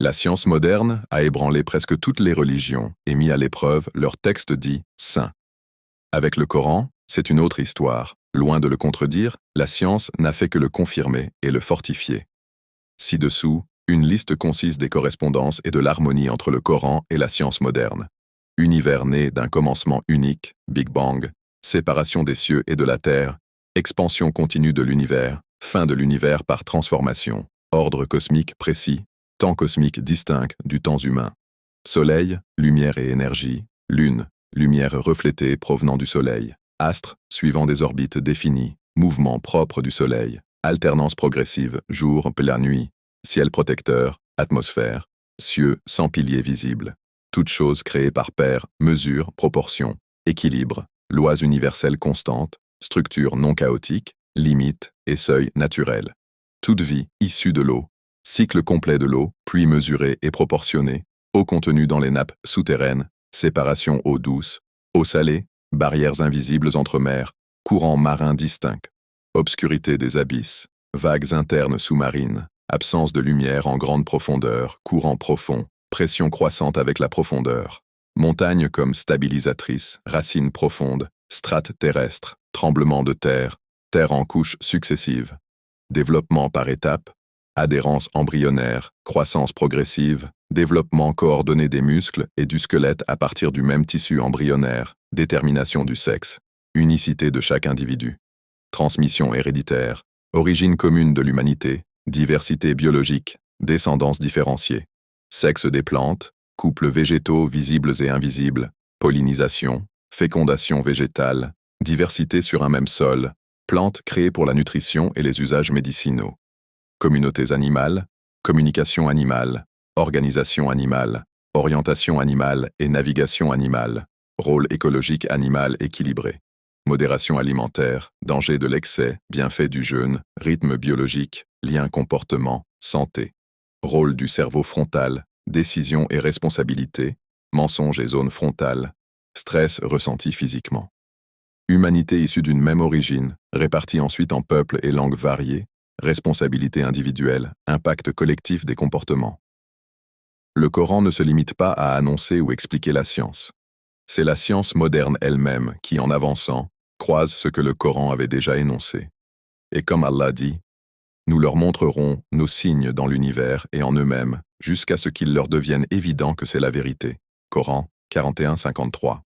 La science moderne a ébranlé presque toutes les religions et mis à l'épreuve leur texte dit saint. Avec le Coran, c'est une autre histoire. Loin de le contredire, la science n'a fait que le confirmer et le fortifier. Ci-dessous, une liste concise des correspondances et de l'harmonie entre le Coran et la science moderne. Univers né d'un commencement unique, Big Bang, séparation des cieux et de la terre, expansion continue de l'univers, fin de l'univers par transformation, ordre cosmique précis, temps cosmique distinct du temps humain. Soleil, lumière et énergie, lune, lumière reflétée provenant du soleil, astre, suivant des orbites définies, mouvement propre du soleil, alternance progressive, jour, la nuit, ciel protecteur, atmosphère, cieux sans piliers visibles. Toutes choses créées par paire, mesure, proportion, équilibre, lois universelles constantes, structure non chaotique, limites et seuils naturels. Toute vie issue de l'eau, cycle complet de l'eau, pluie mesurée et proportionnée, eau contenue dans les nappes souterraines, séparation eau douce, eau salée, barrières invisibles entre mers, courants marins distincts, obscurité des abysses, vagues internes sous-marines, absence de lumière en grande profondeur, courant profond, pression croissante avec la profondeur, montagnes comme stabilisatrices, racines profondes, strates terrestres, tremblements de terre, terre en couches successives, développement par étapes, adhérence embryonnaire, croissance progressive, développement coordonné des muscles et du squelette à partir du même tissu embryonnaire, détermination du sexe, unicité de chaque individu, transmission héréditaire, origine commune de l'humanité, diversité biologique, descendance différenciée, sexe des plantes, couples végétaux visibles et invisibles, pollinisation, fécondation végétale, diversité sur un même sol, plantes créées pour la nutrition et les usages médicinaux, communautés animales, communication animale, organisation animale, orientation animale et navigation animale, rôle écologique animal équilibré, modération alimentaire, danger de l'excès, bienfait du jeûne, rythme biologique, lien comportement, santé, rôle du cerveau frontal, décision et responsabilité, mensonge et zone frontale, stress ressenti physiquement. Humanité issue d'une même origine, répartie ensuite en peuples et langues variées, responsabilité individuelle, impact collectif des comportements. Le Coran ne se limite pas à annoncer ou expliquer la science. C'est la science moderne elle-même qui, en avançant, croise ce que le Coran avait déjà énoncé. Et comme Allah dit, « Nous leur montrerons nos signes dans l'univers et en eux-mêmes, jusqu'à ce qu'il leur devienne évident que c'est la vérité. » Coran 41-53.